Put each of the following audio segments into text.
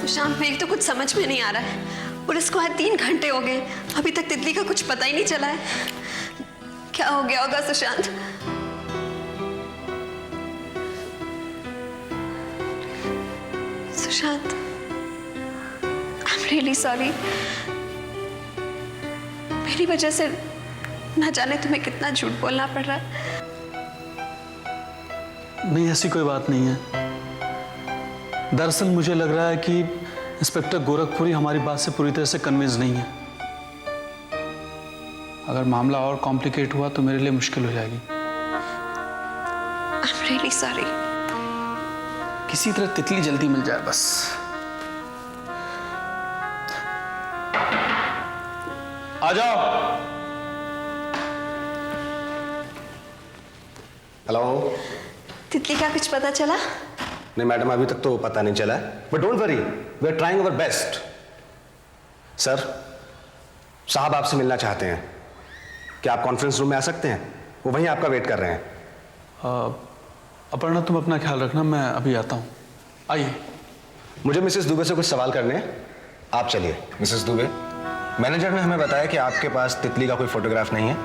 सुशांत, मेरी तो कुछ समझ में नहीं आ रहा है। पुलिस को आज 3 घंटे हो गए, अभी तक तितली का कुछ पता ही नहीं चला है। क्या हो गया होगा सुशांत? सुशांत, आई एम रियली सॉरी। मेरी वजह से ना जाने तुम्हें कितना झूठ बोलना पड़ रहा है। नहीं, ऐसी कोई बात नहीं है। दरअसल मुझे लग रहा है कि इंस्पेक्टर गोरखपुरी हमारी बात से पूरी तरह से कन्विंस नहीं है। अगर मामला और कॉम्प्लिकेट हुआ तो मेरे लिए मुश्किल हो जाएगी। आई एम रियली सॉरी। किसी तरह तितली जल्दी मिल जाए बस। आ जाओ। हेलो। तितली का कुछ पता चला? नहीं मैडम, अभी तक तो पता नहीं चला, but don't worry, we are trying our best. Sir, साहब आपसे मिलना चाहते हैं। क्या आप कॉन्फ्रेंस रूम में आ सकते हैं? वो वहीं आपका वेट कर रहे हैं। अपर्णा, तुम अपना ख्याल रखना, मैं अभी आता हूँ। आइए। मुझे मिसेस दुबे से कुछ सवाल करने हैं, आप चलिए। मिसेस दुबे, मैनेजर ने हमें बताया कि आपके पास तितली का कोई फोटोग्राफ नहीं है।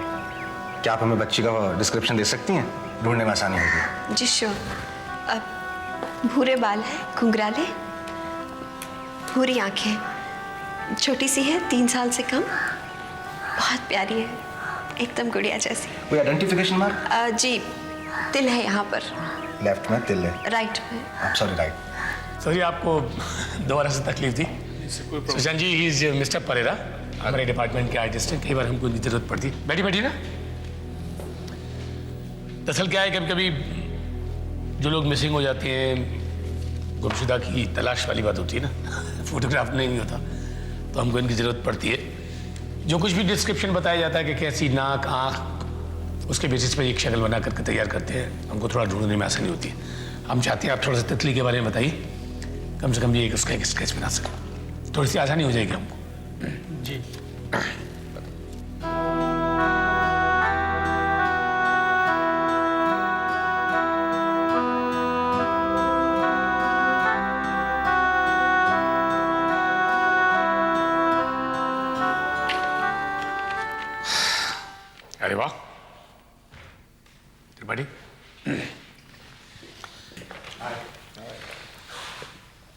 क्या आप हमें बच्ची का डिस्क्रिप्शन दे सकती हैं? ढूंढने में आसानी होगी। जी श्योर। भूरे बाल है, घुंघराले, भूरी आंखें, छोटी सी है, 3 साल से कम, बहुत प्यारी है, एकदम गुड़िया जैसी। कोई आइडेंटिफिकेशन मार्क? जी, तिल है यहाँ पर। लेफ्ट में तिल है, राइट में। Sorry right. सॉरी, आपको दोबारा से तकलीफ दी। सुशांत जी, ही इज मिस्टर परेरा, हमारे डिपार्टमेंट के आर्टिस्ट हैं। कई बार हमको इनकी जरूरत पड़ती। बैठी बैठी ना। दरअसल क्या है, कभी कभी जो लोग मिसिंग हो जाते हैं, गुमशुदा की तलाश वाली बात होती है ना, फोटोग्राफ नहीं होता, तो हमको इनकी ज़रूरत पड़ती है। जो कुछ भी डिस्क्रिप्शन बताया जाता है कि कैसी नाक, आँख, उसके बेसिस पे एक शक्ल बना करके तैयार करते हैं। हमको थोड़ा ढूंढने में आसानी होती है। हम चाहते हैं आप थोड़ा सा तितली के बारे में बताइए, कम से कम ये उसका एक स्केच बना सकें, थोड़ी सी आसानी हो जाएगी हमको। जी। अरे वाह त्रिपाठी,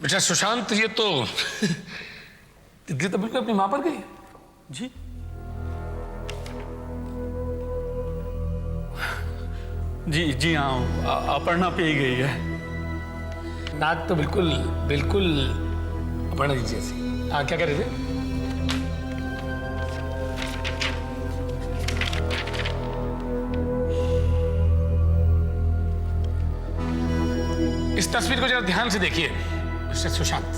बेटा सुशांत, ये तो तितली तो बिल्कुल अपनी मां पर गई। जी। जी जी हाँ, अपर्णा पे ही गई है। नाक तो बिल्कुल बिल्कुल अपर्णा जी जैसी। हाँ, क्या कह रहे थे? इस तस्वीर को जरा ध्यान से देखिए मिस्टर सुशांत।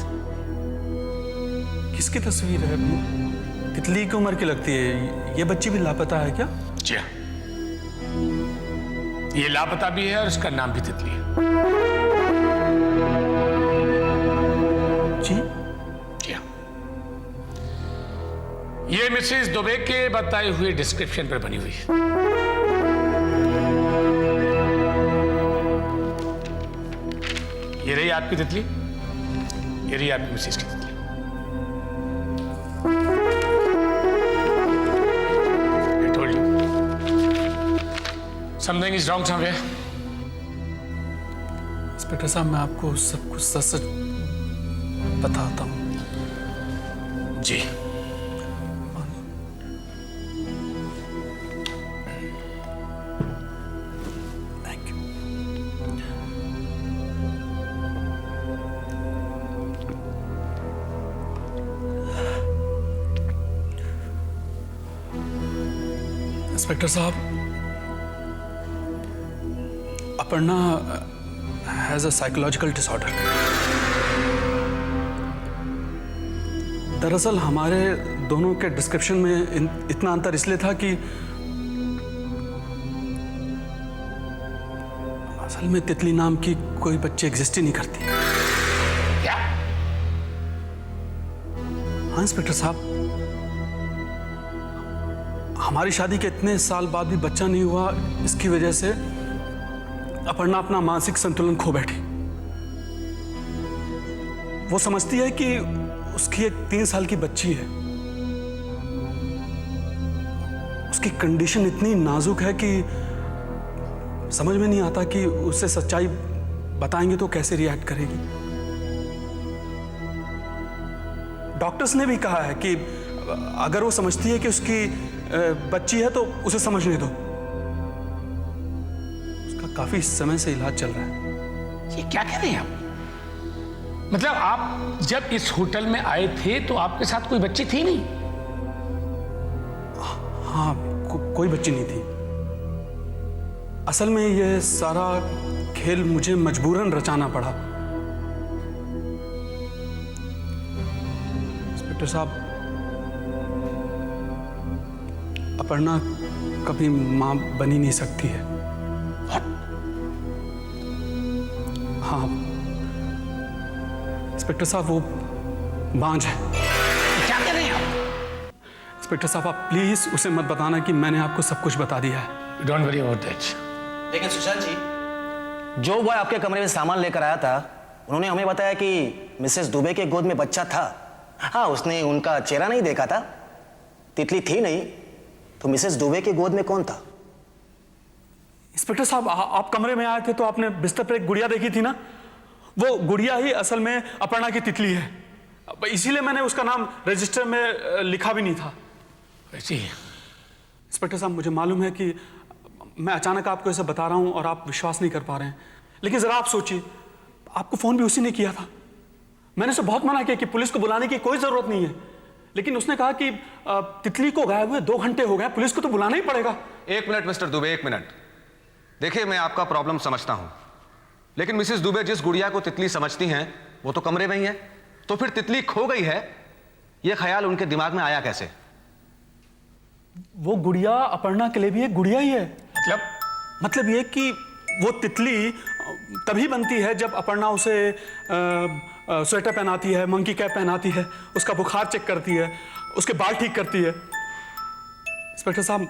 किसकी तस्वीर है? तितली की उम्र की लगती है। ये बच्ची भी लापता है क्या? जी हाँ, ये लापता भी है और इसका नाम भी तितली है। जी? जी हाँ, ये मिसेस दुबे के बताए हुए डिस्क्रिप्शन पर बनी हुई है। ये रही आपकी तितली, ये रही आपकी मिसेस की तितली। I told you. Something is wrong somewhere. Inspector साहब, मैं आपको सब कुछ सच सच बताता हूँ। जी। Thank you. इंस्पेक्टर साहब, Aparna has a psychological disorder. दरअसल हमारे दोनों के डिस्क्रिप्शन में इतना अंतर इसलिए था कि असल में तितली नाम की कोई बच्ची एग्जिस्ट ही नहीं करती। क्या? हाँ इंस्पेक्टर साहब, हमारी शादी के इतने साल बाद भी बच्चा नहीं हुआ, इसकी वजह से अपर्णा अपना मानसिक संतुलन खो बैठी। वो समझती है कि उसकी एक 3 साल की बच्ची है। उसकी कंडीशन इतनी नाजुक है कि समझ में नहीं आता कि उससे सच्चाई बताएंगे तो कैसे रिएक्ट करेगी। डॉक्टर्स ने भी कहा है कि अगर वो समझती है कि उसकी बच्ची है तो उसे समझने दो। उसका काफी समय से इलाज चल रहा है। ये क्या कह रहे हैं आप? मतलब आप जब इस होटल में आए थे तो आपके साथ कोई बच्ची थी नहीं? हाँ, कोई बच्ची नहीं थी। असल में ये सारा खेल मुझे मजबूरन रचाना पड़ा। इंस्पेक्टर साहब, अपर्णा कभी मां बनी नहीं सकती है। हाँ इंस्पेक्टर साहब, वो बांझ है। क्या कह रहे हैं आप? इंस्पेक्टर साहब, आप प्लीज उसे मत बताना कि मैंने आपको सब कुछ बता दिया है। Don't worry about that. लेकिन सुशांत जी, जो बॉय आपके कमरे में सामान लेकर आया था, उन्होंने हमें बताया कि मिसेस दुबे के गोद में बच्चा था। हाँ, उसने उनका चेहरा नहीं देखा था। तितली थी नहीं, तो मिसेस दुबे के गोद में कौन था? इंस्पेक्टर साहब, आप कमरे में आए थे तो आपने बिस्तर पर एक गुड़िया देखी थी ना? वो गुड़िया ही असल में अपर्णा की तितली है। इसीलिए मैंने उसका नाम रजिस्टर में लिखा भी नहीं था। जी इंस्पेक्टर साहब, मुझे मालूम है कि मैं अचानक आपको ऐसे बता रहा हूं और आप विश्वास नहीं कर पा रहे हैं, लेकिन जरा आप सोचिए, आपको फोन भी उसी ने किया था। मैंने उसे बहुत मना किया कि पुलिस को बुलाने की कोई जरूरत नहीं है, लेकिन उसने कहा कि तितली को गायब हुए 2 घंटे हो गए, पुलिस को तो बुलाना ही पड़ेगा। 1 मिनट मिस्टर दुबे, 1 मिनट। देखिए, मैं आपका प्रॉब्लम समझता हूं, लेकिन मिसेस दुबे जिस गुड़िया को तितली समझती हैं वो तो कमरे में ही है। तो फिर तितली खो गई है, यह ख्याल उनके दिमाग में आया कैसे? वो गुड़िया अपर्णा के लिए भी एक गुड़िया ही है। मतलब ये कि वो तितली तभी बनती है जब अपर्णा उसे स्वेटर पहनाती है, मंकी कैप पहनाती है, उसका बुखार चेक करती है, उसके बाल ठीक करती है। इंस्पेक्टर साहब,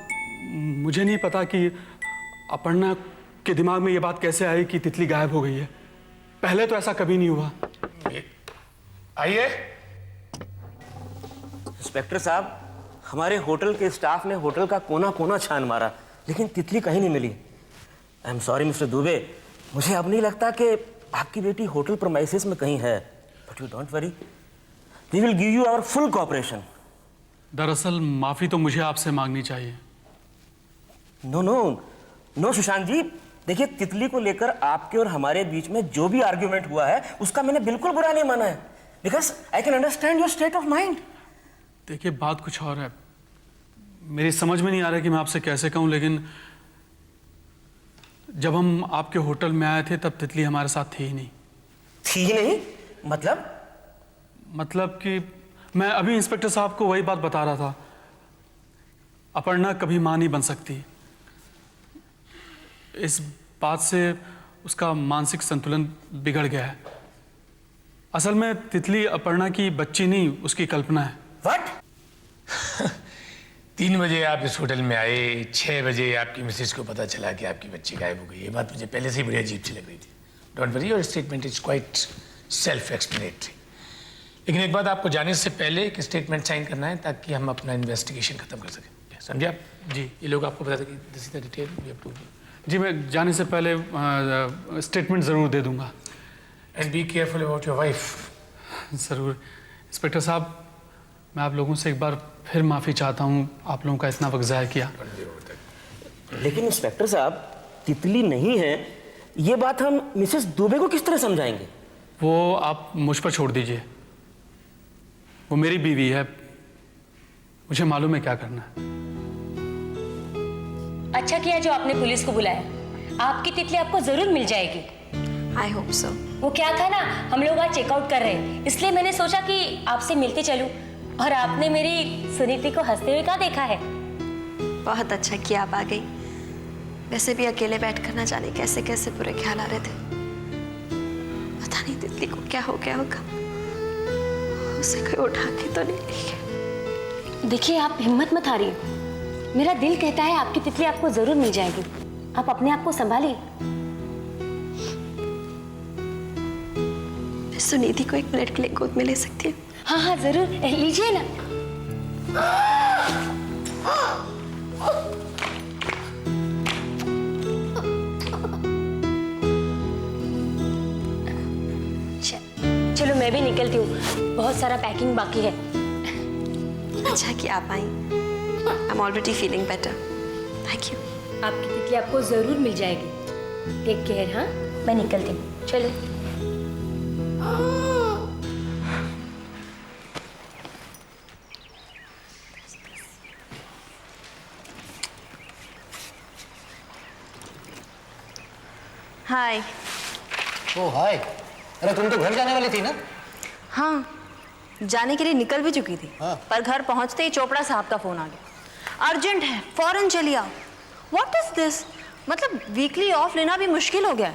मुझे नहीं पता कि अपर्णा के दिमाग में ये बात कैसे आई कि तितली गायब हो गई है। पहले तो ऐसा कभी नहीं हुआ। आइए। इंस्पेक्टर साहब, हमारे होटल के स्टाफ ने होटल का कोना कोना छान मारा, लेकिन तितली कहीं नहीं मिली। I am sorry mister Dubey, मुझे अब नहीं लगता कि आपकी बेटी होटल प्रीमाइसेस में कहीं है। But you don't worry, we will give you our full cooperation. दरअसल माफी तो मुझे आपसे मांगनी चाहिए। No no no Sushant ji, देखिए, तितली को लेकर आपके और हमारे बीच में जो भी आर्ग्यूमेंट हुआ है उसका मैंने बिल्कुल बुरा नहीं माना है, because I can understand your state of mind. देखिए, बात कुछ और है। मेरी समझ में नहीं आ रहा कि मैं आपसे कैसे कहूं, लेकिन जब हम आपके होटल में आए थे तब तितली हमारे साथ थी ही नहीं। थी नहीं? मतलब कि मैं अभी इंस्पेक्टर साहब को वही बात बता रहा था। अपर्णा कभी मां नहीं बन सकती। इस बात से उसका मानसिक संतुलन बिगड़ गया है। असल में तितली अपर्णा की बच्ची नहीं, उसकी कल्पना है। व्हाट? 3 बजे आप इस होटल में आए, 6 बजे आपकी मिसेज को पता चला कि आपकी बच्ची गायब हो गई। ये बात मुझे पहले से ही बड़ी अजीब सी लग रही थी। Don't worry, your statement is quite self explanatory. लेकिन एक बात, आपको जाने से पहले एक स्टेटमेंट साइन करना है ताकि हम अपना इन्वेस्टिगेशन खत्म कर सकें। समझे आप? जी। ये लोग आपको बता दें कि this is the detail we have to. जी, मैं जाने से पहले स्टेटमेंट ज़रूर दे दूंगा। And be careful about your wife. ज़रूर। इंस्पेक्टर साहब, मैं आप लोगों से एक बार फिर माफ़ी चाहता हूँ, आप लोगों का इतना वक्त ज़ाया किया। लेकिन इंस्पेक्टर साहब, तितली नहीं है, ये बात हम मिसेस दुबे को किस तरह समझाएंगे? वो आप मुझ पर छोड़ दीजिए। वो मेरी बीवी है, मुझे मालूम है क्या करना है। अच्छा किया जो आपने पुलिस को बुलाया। आपकी तितली आपको जरूर मिल जाएगी। I hope so. वो क्या था ना, हम लोग आज चेकआउट कर रहे हैं, इसलिए मैंने सोचा कि आपसे मिलते चलूं। और आपने मेरी सुनीति को हंसते हुए क्या देखा है? बहुत अच्छा किया आप आ गई। वैसे भी अकेले बैठकर ना जाने कैसे कैसे बुरे ख्याल आ रहे थे। पता नहीं तितली को क्या हो गया होगा, उसे कोई उठा के तो नहीं ले गया। देखिए, आप हिम्मत मत हारिए। मेरा दिल कहता है आपकी तितली आपको जरूर मिल जाएगी। आप अपने आप को संभालिए। मैं सुनीति को 1 मिनट के लिए गोद में ले सकती हूँ? हाँ हाँ जरूर, लीजिए ना। चलो मैं भी निकलती हूँ, बहुत सारा पैकिंग बाकी है। अच्छा कि आप आई। I am already feeling better. Thank you. आपकी तितली आपको जरूर मिल जाएगी। Take care. हाँ, मैं निकलती हूँ। चलो। हाय। ओ हाय। अरे तुम तो घर जाने वाली थी ना? हाँ, जाने के लिए निकल भी चुकी थी। हाँ। पर घर पहुंचते ही चोपड़ा साहब का फोन आ गया। अर्जेंट है, फौरन चलिए आओ। What is this? मतलब वीकली ऑफ लेना भी मुश्किल हो गया है।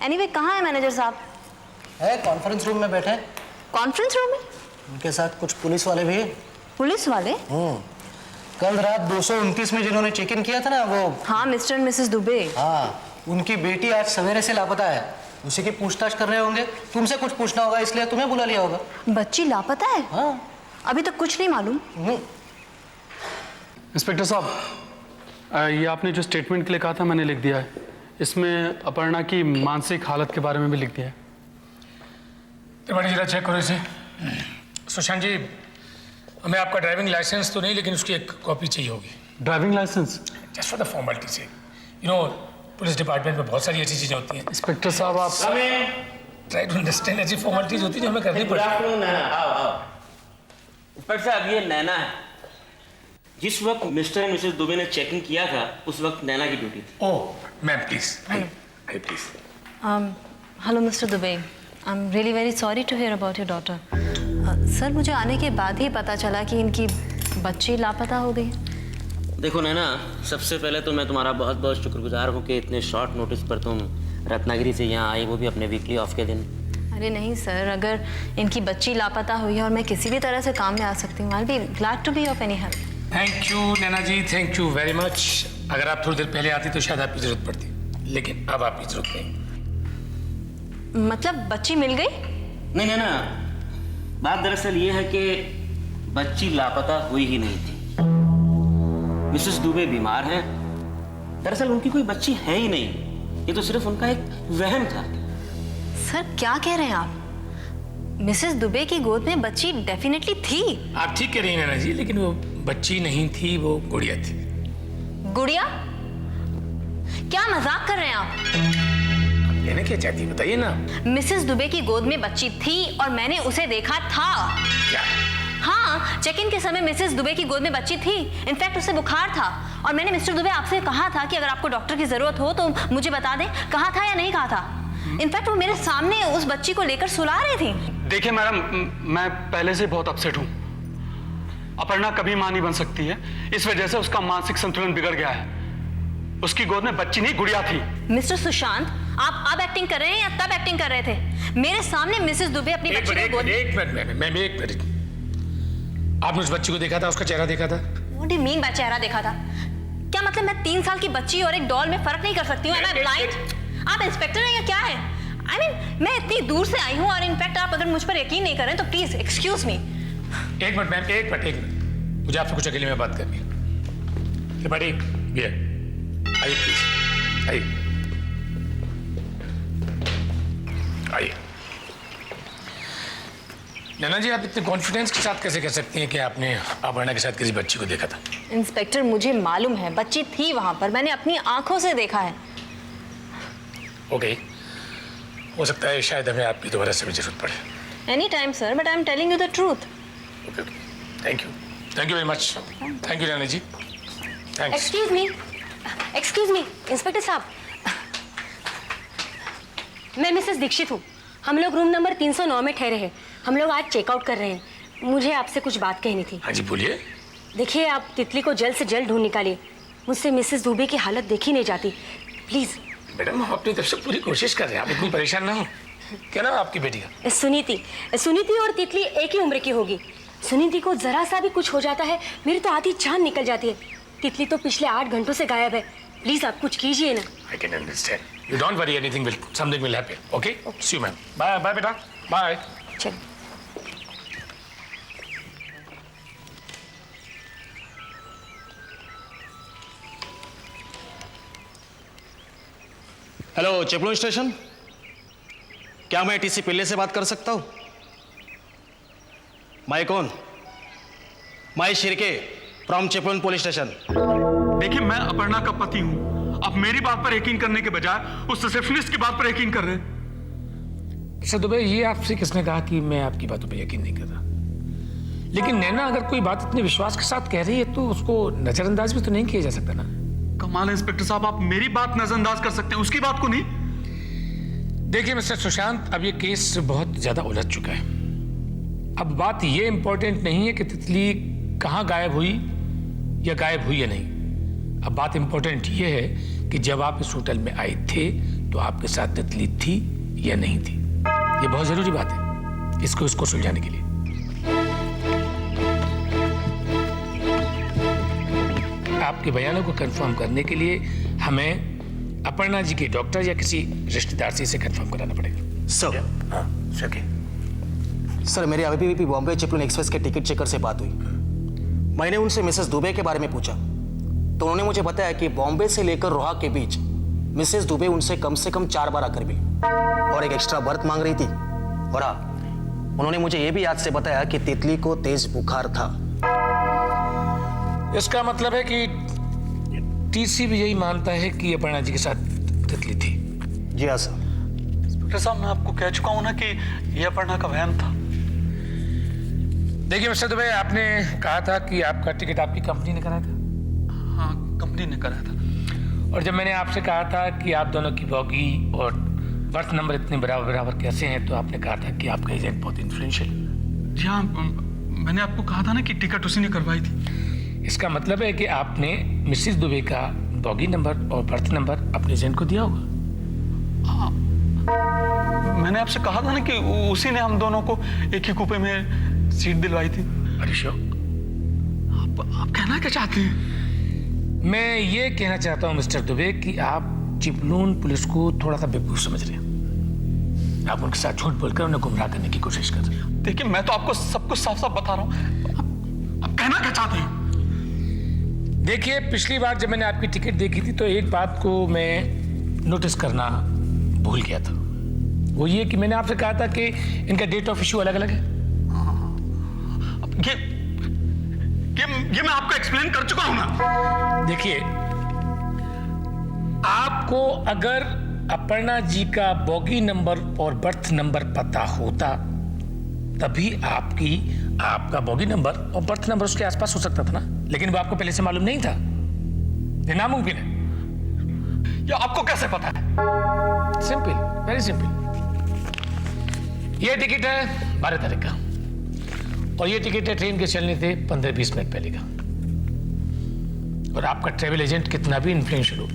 एनीवे, कहाँ है मैनेजर साहब? है कॉन्फ्रेंस रूम में बैठे। कॉन्फ्रेंस रूम में? उनके साथ कुछ पुलिस वाले भी हैं। पुलिस वाले? कल रात 229 में जिन्होंने चेक इन किया था ना, वो। हाँ, मिस्टर एंड मिसेस दुबे। हाँ, उनकी बेटी आज सवेरे से लापता है। उसी की पूछताछ कर रहे होंगे। तुमसे कुछ पूछना होगा इसलिए तुम्हें बुला लिया होगा। बच्ची लापता है? हाँ। अभी तक कुछ नहीं मालूम। इंस्पेक्टर साहब, ये आपने जो स्टेटमेंट के लिए कहा था मैंने लिख दिया है। इसमें अपर्णा की मानसिक हालत के बारे में भी लिख दिया है। त्रिपाठी जरा चेक करो इसे। सुशांत जी, हमें आपका ड्राइविंग लाइसेंस तो नहीं, लेकिन उसकी एक कॉपी चाहिए होगी। Driving licence? Just for the formality से। यू नो, पुलिस डिपार्टमेंट में बहुत सारी ऐसी चीज़ें होती हैं। इंस्पेक्टर साहब, आप ट्राई टू अंडरस्टैंड। ऐसी फॉर्मेलिटीज होती है जो हमें करनी गुड पड़ती है। आफ्टरनून नैना। आओ आओ। इंस्पेक्टर साहब, ये नैना है। जिस वक्त मिस्टर एंड मिसेस दुबे ने चेक इन किया था, उस वक्त नैना की ड्यूटी थी। Oh ma'am please, I please. Hello mister Dubey, I am really very sorry to hear about your daughter. Sir, मुझे आने के बाद ही पता चला कि इनकी बच्ची लापता हो गई। देखो नैना, सबसे पहले तो मैं तुम्हारा बहुत बहुत शुक्रगुजार हूँ कि इतने शॉर्ट नोटिस पर तुम रत्नागिरी से यहाँ आई, वो भी अपने वीकली ऑफ के दिन। अरे नहीं सर, अगर इनकी बच्ची लापता हुई है और मैं किसी भी तरह से काम में आ सकती हूँ, I will be glad to be of any help. Thank you Naina ji, thank you very much. अगर आप थोड़ी देर पहले आती तो शायद आपकी जरूरत पड़ती, लेकिन अब आपकी जरूरत नहीं। मतलब बच्ची मिल गई? नहीं नैना, बात दरअसल ये है कि बच्ची लापता हुई ही नहीं थी। मिसेस दुबे बीमार हैं। दरअसल उनकी कोई बच्ची है ही नहीं। ये तो सिर्फ उनका एक वहम था। सर, क्या कह रहे हैं आप? मिसेस दुबे की गोद में बच्ची डेफिनेटली थी। आप ठीक कह रही हैं नैना जी, लेकिन वो बच्ची नहीं थी, वो गुड़िया थी। गुड़िया? क्या मजाक कर रहे हैं आप? कहना क्या चाहती है बताइए ना। मिसेस दुबे की गोद में बच्ची थी और मैंने उसे देखा था। क्या? हाँ, चेक इन के समय मिसेस दुबे की गोद में बच्ची थी। इनफैक्ट उसे बुखार था और मैंने मिस्टर दुबे आपसे कहा था कि अगर आपको डॉक्टर की जरूरत हो तो मुझे बता दें। कहा था या नहीं कहा था? इनफैक्ट वो मेरे सामने उस बच्ची को लेकर सुला रही थी। देखिए मैडम, मैं पहले से बहुत अपसेट हूँ। अपर्णा कभी मां नहीं बन सकती है, इस वजह से उसका मानसिक संतुलन बिगड़ गया है। उसकी गोद में बच्ची नहीं, गुड़िया थी। मिस्टर सुशांत, आप अब एक्टिंग कर रहे हैं या तब एक्टिंग कर रहे थे? मेरे सामने मिसेस दुबे अपनी बच्ची को गोद। एक मिनट, आपने उस बच्ची को देखा था, उसका चेहरा देखा था? What do you mean by चेहरा देखा था? क्या मतलब मैं 3 साल की बच्ची और एक डॉल में फर्क नहीं कर सकती हूँ? Am I blind? आप इंस्पेक्टर हैं या क्या है? I mean, मैं इतनी दूर से आई हूँ और इनफैक्ट आप अगर मुझ पर यकीन नहीं कर रहे तो प्लीज एक्सक्यूज मी। एक मिनट मैम, एक मिनट, मुझे आपसे कुछ अकेले में बात करनी है। त्रिपाठी, ये आइए प्लीज, आइए आइए। नैना जी, आप इतने कॉन्फिडेंस के साथ कैसे कह सकती हैं कि आपने अपर्णा के साथ किसी बच्ची को देखा था? इंस्पेक्टर, मुझे मालूम है, बच्ची थी वहां पर, मैंने अपनी आंखों से देखा है। ओके, हो सकता है शायद हमें आपकी दोबारा से भी जरूरत पड़े। Any time sir, but I am telling you the truth. Okay, thank you very much. Thank you Naina ji, thanks. Excuse me inspector साहब, मैं मिसेस दीक्षित हूँ। हम लोग रूम नंबर 309 में ठहरे हैं। हम लोग आज चेकआउट कर रहे हैं। मुझे आपसे कुछ बात कहनी थी। हाँ जी बोलिए। देखिए, आप तितली को जल्द से जल्द ढूंढ निकालिए। मुझसे मिसेस दुबे की हालत देखी नहीं जाती, प्लीज। मैडम, हम अपनी तरफ से पूरी कोशिश कर रहे हैं, आप इतनी परेशान ना हो। क्या नाम है आपकी बेटी का? सुनीति और तितली एक ही उम्र की होगी। सुनीति को जरा सा भी कुछ हो जाता है, मेरी तो आधी जान निकल जाती है। तितली तो पिछले 8 घंटों से गायब है। प्लीज आप कुछ कीजिए ना। I can understand. You don't worry, something will happen. Okay? See you, ma'am. Bye, बेटा. Bye. चल हेलो चिपलून स्टेशन, क्या मैं टीसी पिल्ले से बात कर सकता हूं? मैं कौन? मैं Shirke from Chiplun police station. देखिए, मैं अपर्णा का पति हूं। आप मेरी बात पर यकीन करने के बजाय उस रिसेप्शनिस्ट की बात पर यकीन कर रहे हैं। मिस्टर दुबे, ये आपसे किसने कहा कि मैं आपकी बातों पर यकीन नहीं कर रहा? लेकिन नैना अगर कोई बात इतने विश्वास के साथ कह रही है तो उसको नजरअंदाज भी तो नहीं किया जा सकता ना। कमाल है इंस्पेक्टर साहब, आप मेरी बात नजरअंदाज कर सकते हैं, उसकी बात को नहीं। देखिए मिस्टर सुशांत, अब ये केस बहुत ज्यादा उलझ चुका है। अब बात ये इंपॉर्टेंट नहीं है कि तितली कहाँ गायब हुई या गायब हुई या नहीं। अब बात इंपॉर्टेंट ये है कि जब आप इस होटल में आए थे तो आपके साथ तितली थी या नहीं थी। ये बहुत जरूरी बात है इसको सुलझाने के लिए। आपके बयानों को कंफर्म करने के लिए हमें अपर्णा जी के डॉक्टर या किसी रिश्तेदार से इसे कंफर्म कराना पड़ेगा। सर, हाँ, सर मेरी अभी बॉम्बे चिपलून एक्सप्रेस के टिकट चेकर से बात हुई। मैंने उनसे मिसेस दुबे के बारे में पूछा तो उन्होंने मुझे बताया कि बॉम्बे से लेकर रोहा के बीच मिसेस दुबे उनसे कम से कम 4 बार आकर मिली और एक एक्स्ट्रा बर्थ मांग रही थी। और हाँ, उन्होंने मुझे यह भी याद से बताया कि तितली को तेज बुखार था। इसका मतलब है कि टीसी भी यही मानता है कि अपर्णा जी के साथ तितली थी। जी हाँ सर। इंस्पेक्टर साहब, मैं आपको कह चुका हूं ना कि यह अपर्णा का वहम था। देखिए मिस्टर दुबे, आपने कहा था कि आपका टिकट आपकी कंपनी ने कराया था। हाँ, कंपनी ने कराया था। और जब मैंने आपसे कहा था कि आप दोनों की बॉगी और बर्थ नंबर इतने बराबर कैसे हैं, तो आपने कहा था कि आपका एजेंट बहुत इन्फ्लुएंशियल। जी हाँ, मैंने आपको कहा था ना कि टिकट उसी ने करवाई थी। इसका मतलब है कि आपने मिसेस दुबे का बॉगी नंबर और बर्थ नंबर अपने एजेंट को दिया होगा। हाँ, मैंने आपसे कहा था ना कि उसी ने हम दोनों को एक ही कूपे में सीट दिलवाई थी। अरे श्योर। आप कहना क्या चाहते हैं? मैं ये कहना चाहता हूँ मिस्टर दुबे कि आप चिपलून पुलिस को थोड़ा सा बेवकूफ समझ रहे हैं। आप उनके साथ झूठ बोलकर उन्हें गुमराह करने की कोशिश कर रहे हैं। देखिए, मैं तो आपको सब कुछ साफ साफ बता रहा हूँ। आप कहना क्या चाहते हैं? देखिए, पिछली बार जब मैंने आपकी टिकट देखी थी तो एक बात को मैं नोटिस करना भूल गया था। वो ये कि मैंने आपसे कहा था कि इनका डेट ऑफ इशू अलग अलग है। ये मैं आपको एक्सप्लेन कर चुका हूं ना। देखिए, आपको अगर अपर्णा जी का बॉगी नंबर और बर्थ नंबर पता होता तभी आपका बॉगी नंबर और बर्थ नंबर उसके आसपास हो सकता था ना। लेकिन वो आपको पहले से मालूम नहीं था। ये नामुमकिन है। ये आपको कैसे पता है? Simple, very simple. ये टिकट है 12 तारीख का और ये टिकट है ट्रेन के चलने थे 15-20 मिनट पहले का। और आपका ट्रेवल एजेंट कितना भी इन्फ्लुएंशियल हो,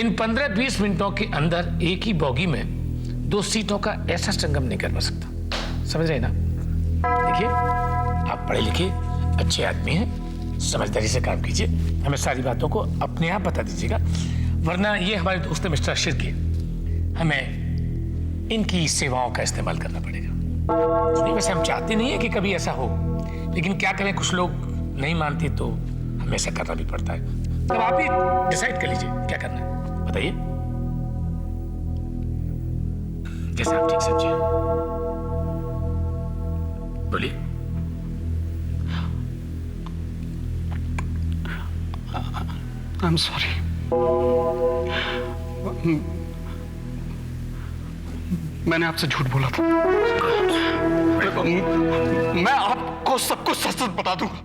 इन 15-20 मिनटों के अंदर एक ही बॉगी में 2 सीटों का ऐसा संगम नहीं करवा सकता। समझ रहे ना? देखिए, आप पढ़े लिखे अच्छे आदमी हैं, समझदारी से काम कीजिए। हमें सारी बातों को अपने आप बता दीजिएगा, वरना ये हमारे दोस्त मिस्टर अशिर के, हमें इनकी सेवाओं का इस्तेमाल करना पड़ेगा। नहीं, वैसे हम चाहते नहीं है कि कभी ऐसा हो, लेकिन क्या करें, कुछ लोग नहीं मानते तो हमें ऐसा करना भी पड़ता है। तब आप ही डिसाइड कर लीजिए क्या करना है, बताइए। जैसे आप ठीक समझिए, बोलिए। आई एम सॉरी। मैंने आपसे झूठ बोला था। मैं आपको सब कुछ सच सच बता दूंगा।